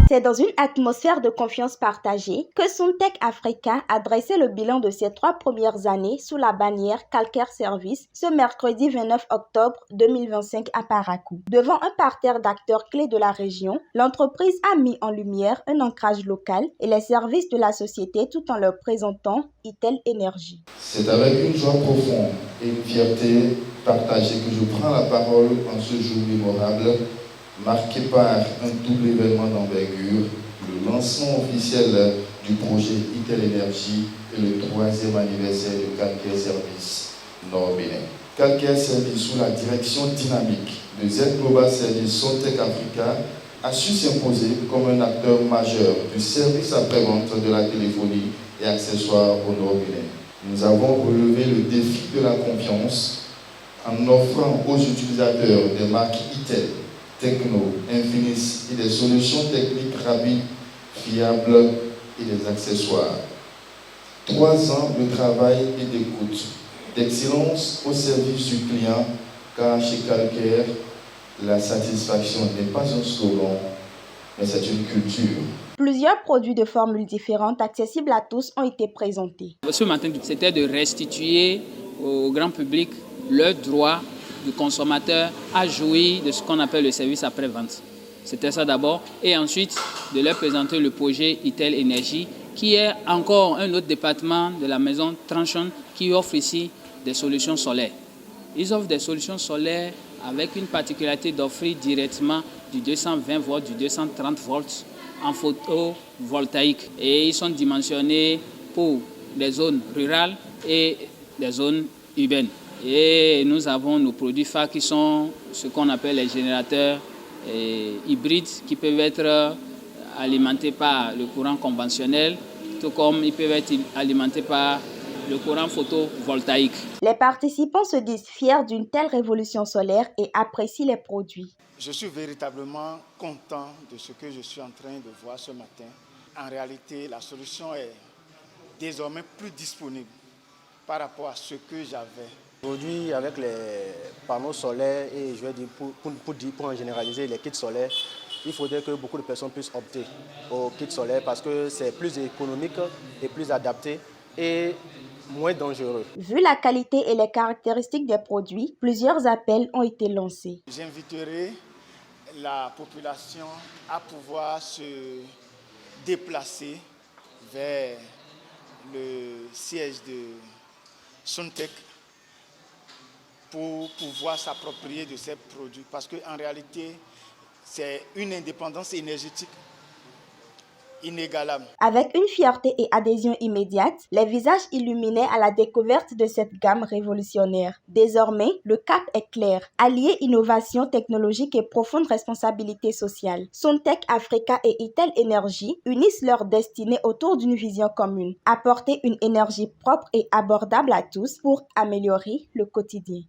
C'est dans une atmosphère de confiance partagée que Suntec Africa a dressé le bilan de ses 3 premières années sous la bannière Calcaire Service ce mercredi 29 octobre 2025 à Parakou. Devant un parterre d'acteurs clés de la région, l'entreprise a mis en lumière un ancrage local et les services de la société tout en leur présentant Itel Energy. C'est avec une joie profonde et une fierté partagée que je prends la parole en ce jour mémorable, marqué par un double événement d'envergure, le lancement officiel du projet Itel Energy et le 3e anniversaire de Calcaire Service Nord Bénin. Calcaire Service, sous la direction dynamique de Z Global Service Suntec Africa, a su s'imposer comme un acteur majeur du service après-vente de la téléphonie et accessoires au Nord Bénin. Nous avons relevé le défi de la confiance en offrant aux utilisateurs des marques Itel, Techno, Infinis et des solutions techniques rapides, fiables et des accessoires. 3 ans de travail et d'écoute, d'excellence au service du client, car chez Calcaire, la satisfaction n'est pas un slogan, mais c'est une culture. Plusieurs produits de formules différentes accessibles à tous ont été présentés. Ce matin, c'était de restituer au grand public le droit du consommateur à jouir de ce qu'on appelle le service après-vente. C'était ça d'abord. Et ensuite, de leur présenter le projet Itel Energy, qui est encore un autre département de la maison Tranchon qui offre ici des solutions solaires. Ils offrent des solutions solaires avec une particularité d'offrir directement du 220 volts, du 230 volts en photovoltaïque. Et ils sont dimensionnés pour les zones rurales et les zones urbaines. Et nous avons nos produits phares qui sont ce qu'on appelle les générateurs hybrides qui peuvent être alimentés par le courant conventionnel, tout comme ils peuvent être alimentés par le courant photovoltaïque. Les participants se disent fiers d'une telle révolution solaire et apprécient les produits. Je suis véritablement content de ce que je suis en train de voir ce matin. En réalité, la solution est désormais plus disponible par rapport à ce que j'avais. Aujourd'hui, avec les panneaux solaires et je vais dire pour en généraliser les kits solaires, il faudrait que beaucoup de personnes puissent opter aux kits solaires parce que c'est plus économique et plus adapté et moins dangereux. Vu la qualité et les caractéristiques des produits, plusieurs appels ont été lancés. J'inviterai la population à pouvoir se déplacer vers le siège de Suntec pour pouvoir s'approprier de ces produits parce qu'en réalité, c'est une indépendance énergétique inégalable. Avec une fierté et adhésion immédiate, les visages illuminés à la découverte de cette gamme révolutionnaire. Désormais, le cap est clair. Allier innovation technologique et profonde responsabilité sociale. Suntec Africa et Itel Energy unissent leurs destinées autour d'une vision commune. Apporter une énergie propre et abordable à tous pour améliorer le quotidien.